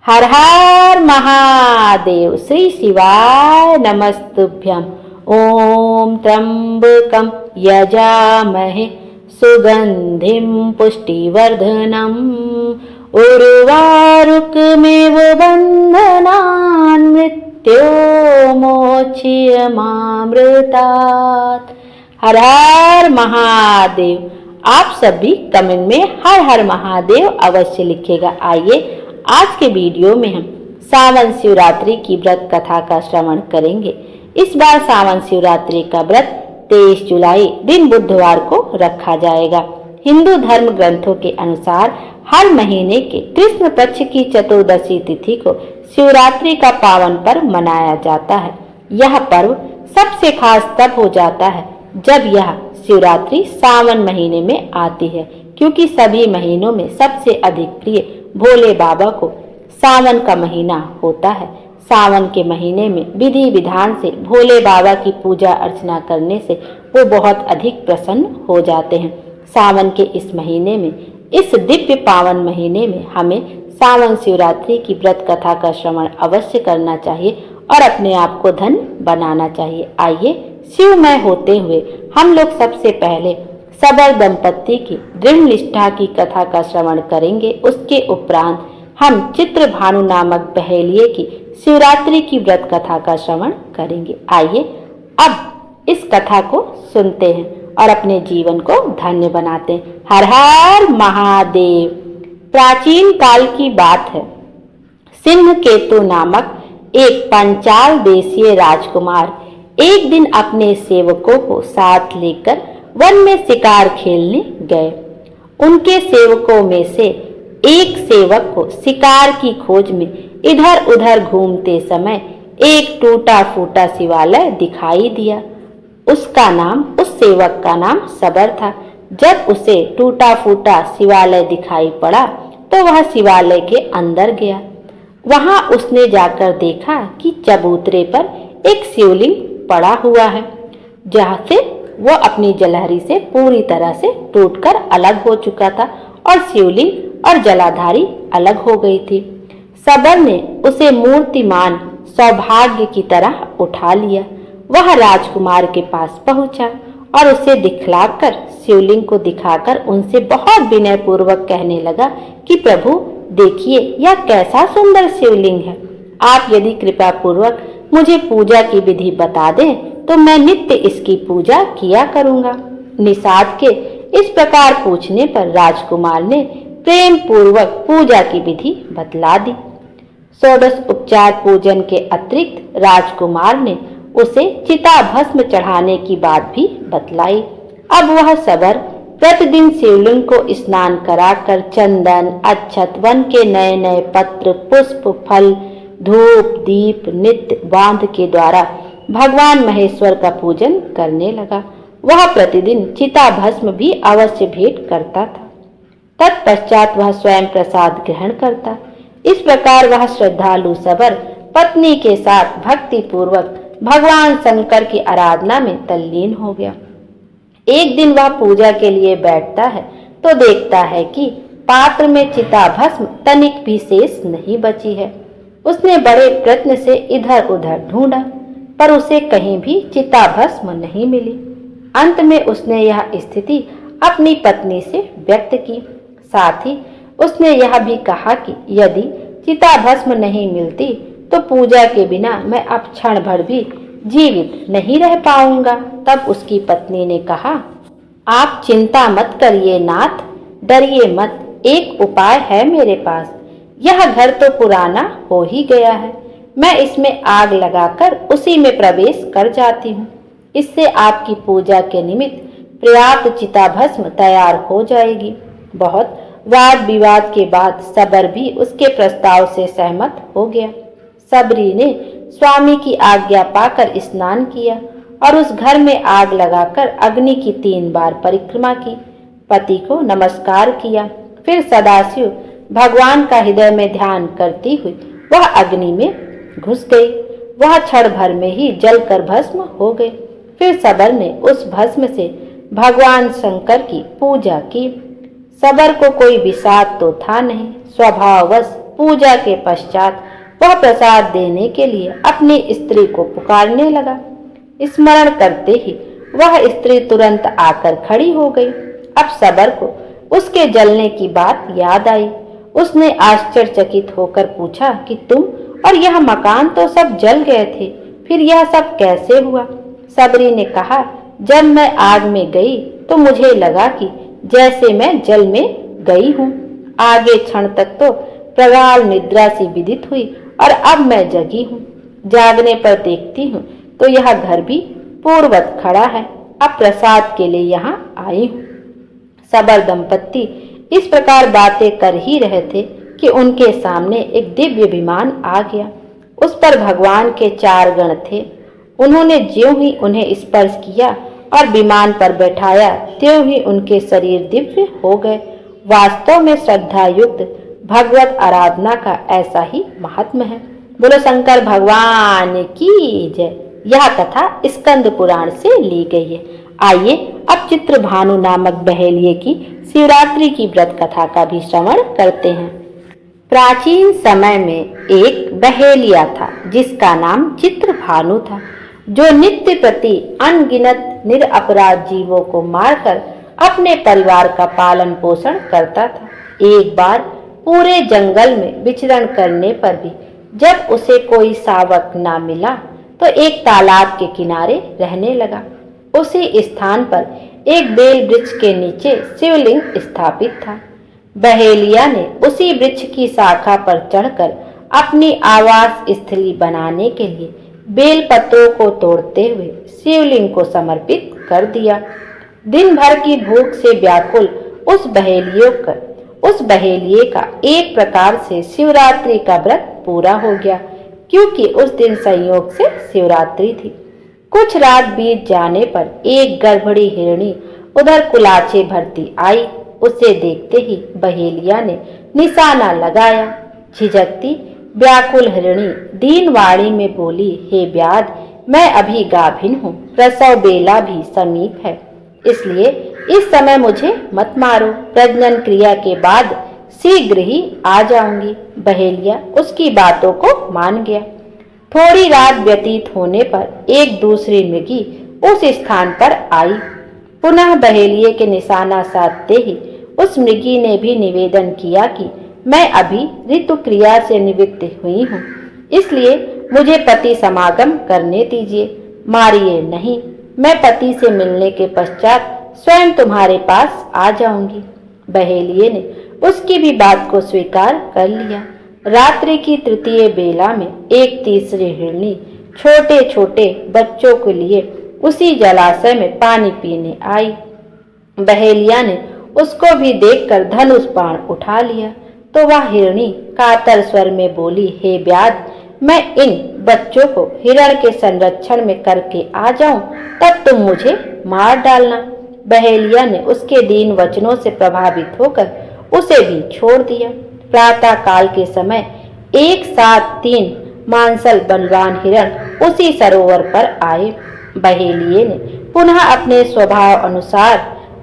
हर हर महादेव। श्री शिवाय नमस्तुभ्यं। ओम त्र्यंबकं यजामहे सुगंधिं पुष्टिवर्धनम् उर्वारुकमेव बन्धनान् मृत्योर्मोक्ष्यमामृतात्। हर हर महादेव। आप सभी कमेंट में हर हर महादेव अवश्य लिखेगा। आइए आज के वीडियो में हम सावन शिवरात्रि की व्रत कथा का श्रवण करेंगे। इस बार सावन शिवरात्रि का व्रत 23 जुलाई दिन बुधवार को रखा जाएगा। हिंदू धर्म ग्रंथों के अनुसार हर महीने के कृष्ण पक्ष की चतुर्दशी तिथि को शिवरात्रि का पावन पर्व मनाया जाता है। यह पर्व सबसे खास तब हो जाता है जब यह शिवरात्रि सावन महीने में आती है, क्योंकि सभी महीनों में सबसे अधिक प्रिय भोले बाबा को सावन का महीना होता है। सावन के महीने में विधि विधान से भोले बाबा की पूजा अर्चना करने से वो बहुत अधिक प्रसन्न हो जाते हैं। सावन के इस महीने में, इस दिव्य पावन महीने में हमें सावन शिवरात्रि की व्रत कथा का श्रवण अवश्य करना चाहिए और अपने आप को धन्य बनाना चाहिए। आइए शिवमय होते हुए हम लोग सबसे पहले सबर दंपत्ति की दृढ़ निष्ठा की कथा का श्रवण करेंगे। उसके उपरांत हम चित्रभानु नामक बहेलिये की शिवरात्रि की व्रत कथा का श्रवण करेंगे। आइए अब इस कथा को सुनते हैं और अपने जीवन को धन्य बनाते हैं। हर हर महादेव। प्राचीन काल की बात है। सिंह केतु नामक एक पंचाल देशीय राजकुमार एक दिन अपने सेवकों को साथ लेकर वन में शिकार खेलने गए। उनके सेवकों में से एक सेवक को शिकार की खोज में इधर उधर घूमते समय एक टूटा फूटा शिवालय दिखाई दिया। उस सेवक का नाम सबर था। जब उसे टूटा फूटा शिवालय दिखाई पड़ा तो वह शिवालय के अंदर गया। वहां उसने जाकर देखा कि चबूतरे पर एक शिवलिंग पड़ा हुआ है, जहां से वो अपनी जलहरी से पूरी तरह से टूटकर अलग हो चुका था और शिवलिंग और जलाधारी अलग हो गई थी। सबर ने उसे मूर्तिमान सौभाग्य की तरह उठा लिया। वह राजकुमार के पास पहुंचा और उसे दिखलाकर शिवलिंग को दिखाकर उनसे बहुत विनय पूर्वक कहने लगा कि प्रभु देखिए, यह कैसा सुंदर शिवलिंग है। आप यदि कृपा पूर्वक मुझे पूजा की विधि बता दें तो मैं नित्य इसकी पूजा किया करूंगा। निषाद के इस प्रकार पूछने पर राजकुमार ने प्रेम पूर्वक पूजा की विधि बतला दी। 16 उपचार पूजन के अतिरिक्त राजकुमार ने उसे चिता भस्म चढ़ाने की बात भी बतलाई। अब वह सबर प्रतिदिन शिवलिंग को स्नान कराकर चंदन, अक्षत, वन के नए नए पत्र, पुष्प, फल, धूप, दीप नित्य बांध के द्वारा भगवान महेश्वर का पूजन करने लगा। वह प्रतिदिन चिता भस्म भी अवश्य भेंट करता था। तत्पश्चात वह स्वयं प्रसाद ग्रहण करता। इस प्रकार वह श्रद्धालु सबर पत्नी के साथ भक्ति पूर्वक भगवान शंकर की आराधना में तल्लीन हो गया। एक दिन वह पूजा के लिए बैठता है तो देखता है कि पात्र में चिता भस्म तनिक भी शेष नहीं बची है। उसने बड़े प्रयत्न से इधर उधर ढूंढा पर उसे कहीं भी चिता भस्म नहीं मिली। अंत में उसने यह स्थिति अपनी पत्नी से व्यक्त की। साथ ही उसने यह भी कहा कि यदि चिता भस्म नहीं मिलती तो पूजा के बिना मैं अब क्षण भर भी जीवित नहीं रह पाऊंगा। तब उसकी पत्नी ने कहा, आप चिंता मत करिए नाथ, डरिए मत, एक उपाय है मेरे पास। यह घर तो पुराना हो ही गया है, मैं इसमें आग लगाकर उसी में प्रवेश कर जाती हूँ। इससे आपकी पूजा के निमित्त पर्याप्त चिता भस्म तैयार हो जाएगी। बहुत वाद विवाद के बाद सबर भी उसके प्रस्ताव से सहमत हो गया। सबरी ने स्वामी की आज्ञा पाकर स्नान किया और उस घर में आग लगाकर अग्नि की 3 बार परिक्रमा की। पति को नमस्कार किया, फिर सदाशिव भगवान का हृदय में ध्यान करती हुई वह अग्नि में घुस गई। वह क्षण भर में ही जलकर भस्म हो गए। फिर सबर ने उस भस्म से भगवान शंकर की पूजा की। सबर को कोई विषाद तो था नहीं, स्वभाववश पूजा के पश्चात वह प्रसाद देने के लिए अपनी स्त्री को पुकारने लगा। स्मरण करते ही वह स्त्री तुरंत आकर खड़ी हो गई। अब सबर को उसके जलने की बात याद आई। उसने आश्चर्यचकित होकर पूछा कि तुम और यह मकान तो सब जल गए थे, फिर यह सब कैसे हुआ? सबरी ने कहा, जब मैं आग में गई तो मुझे लगा कि जैसे मैं जल में गई हूँ। आगे क्षण तक तो प्रगाढ़ निद्रा से विदित हुई और अब मैं जगी हूँ। जागने पर देखती हूँ तो यह घर भी पूर्ववत खड़ा है। अब प्रसाद के लिए यहाँ आई हूँ। सबर दंपत्ति इस प्रकार बातें कर ही रहे थे कि उनके सामने एक दिव्य विमान आ गया। उस पर भगवान के 4 गण थे। उन्होंने ज्यों ही उन्हें स्पर्श किया और विमान पर बैठाया, त्यों ही उनके शरीर दिव्य हो गए। वास्तव में श्रद्धा युक्त भगवत आराधना का ऐसा ही महात्म्य है। बोलो शंकर भगवान की जय। यह कथा स्कंद पुराण से ली गई है। आइए अब चित्रभानु नामक बहेलिये की शिवरात्रि की व्रत कथा का भी श्रवण करते हैं। प्राचीन समय में एक बहेलिया था जिसका नाम चित्रभानु था, जो नित्य प्रति अनगिनत निरपराध जीवों को मारकर अपने परिवार का पालन पोषण करता था। एक बार पूरे जंगल में विचरण करने पर भी जब उसे कोई शावक ना मिला तो एक तालाब के किनारे रहने लगा। उसी स्थान पर एक बेल वृक्ष के नीचे शिवलिंग स्थापित था। बहेलिया ने उसी वृक्ष की शाखा पर चढ़कर अपनी आवास स्थली बनाने के लिए बेल पत्रों को तोड़ते हुए शिवलिंग को समर्पित कर दिया। दिन भर की भूख से व्याकुल उस बहेलिये का एक प्रकार से शिवरात्रि का व्रत पूरा हो गया, क्योंकि उस दिन संयोग से शिवरात्रि थी। कुछ रात बीत जाने पर एक गर्भणी हिरणी उधर कुलाचे भरती आई। उसे देखते ही बहेलिया ने निशाना लगाया। झिझकती व्याकुल हिरणी दीन वाणी में बोली, हे व्याध, मैं अभी गाभिन हूँ, प्रसव बेला भी समीप है, इसलिए इस समय मुझे मत मारो। प्रजनन क्रिया के बाद शीघ्र ही आ जाऊंगी। बहेलिया उसकी बातों को मान गया। थोड़ी रात व्यतीत होने पर एक दूसरी मृगी उस स्थान पर आई। पुनः बहेलिये के निशाना साधते ही उस मृगी ने भी निवेदन किया कि मैं अभी ऋतु क्रिया से निवृत्त हुई हूँ, इसलिए मुझे पति समागम करने दीजिए, मारिए नहीं। मैं पति से मिलने के पश्चात स्वयं तुम्हारे पास आ जाऊंगी। बहेलिये ने उसकी भी बात को स्वीकार कर लिया। रात्रि की तृतीय बेला में एक तीसरी हिरणी छोटे छोटे बच्चों के लिए उसी जलाशय में पानी पीने आई। बहेलिया ने उसको भी देखकर धनुष बाण उठा लिया तो वह हिरणी कातर स्वर में बोली, हे व्याध, मैं इन बच्चों को हिरण के संरक्षण में करके आ जाऊं, तब तुम मुझे मार डालना। बहेलिया ने उसके दीन वचनों से प्रभावित होकर उसे भी छोड़ दिया। प्रातः काल के समय एक साथ 3 मांसल बलवान हिरण उसी सरोवर पर आए। बहेलिये ने पुनः अपने स्वभाव अनुसार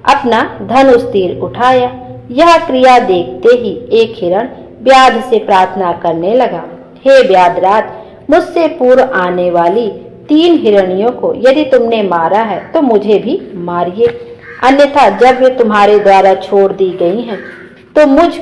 अपना धनुष तीर उठाया। यह क्रिया देखते ही एक हिरण व्याध से प्रार्थना करने लगा, हे व्याधराज, मुझसे पूर्व आने वाली 3 हिरणियों को यदि तुमने मारा है तो मुझे भी मारिए, अन्यथा जब वे तुम्हारे द्वारा छोड़ दी गई हैं तो मुझ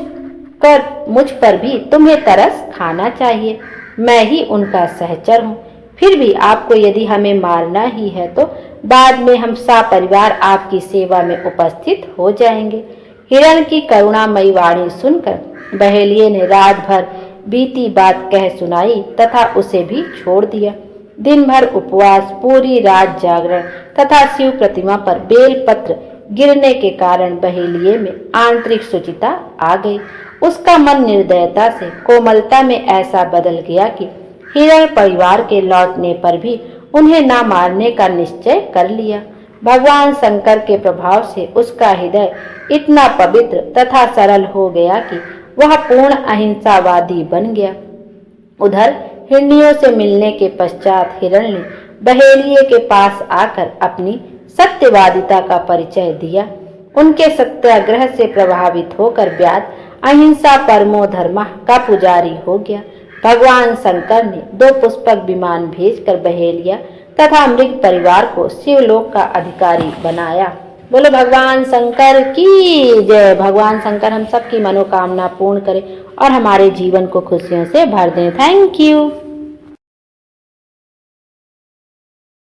पर भी तुम्हें तरस खाना चाहिए। मैं ही उनका सहचर हूँ। फिर भी आपको यदि हमें मारना ही है तो बाद में हम सपरिवार आपकी सेवा में उपस्थित हो जाएंगे। हिरण की करुणामयी वाणी सुनकर बहेलिये ने रात भर बीती बात कह सुनाई तथा उसे भी छोड़ दिया। दिन भर उपवास, पूरी रात जागरण तथा शिव प्रतिमा पर बेल पत्र गिरने के कारण बहेलिये में आंतरिक शुचिता आ गई। उसका मन निर्दयता से कोमलता में ऐसा बदल गया कि हिरण परिवार के लौटने पर भी उन्हें न मारने का निश्चय कर लिया। भगवान शंकर के प्रभाव से उसका हृदय इतना पवित्र तथा सरल हो गया कि वह पूर्ण अहिंसावादी बन गया। उधर हिरनियों से मिलने के पश्चात हिरण ने बहेलिये के पास आकर अपनी सत्यवादिता का परिचय दिया। उनके सत्याग्रह से प्रभावित होकर व्याध अहिंसा परमो धर्मः का पुजारी हो गया। भगवान शंकर ने 2 पुष्पक विमान भेजकर बहेलिया तथा मृग परिवार को शिवलोक का अधिकारी बनाया। बोलो भगवान शंकर की जय। भगवान शंकर हम सबकी मनोकामना पूर्ण करें और हमारे जीवन को खुशियों से भर दें। Thank you.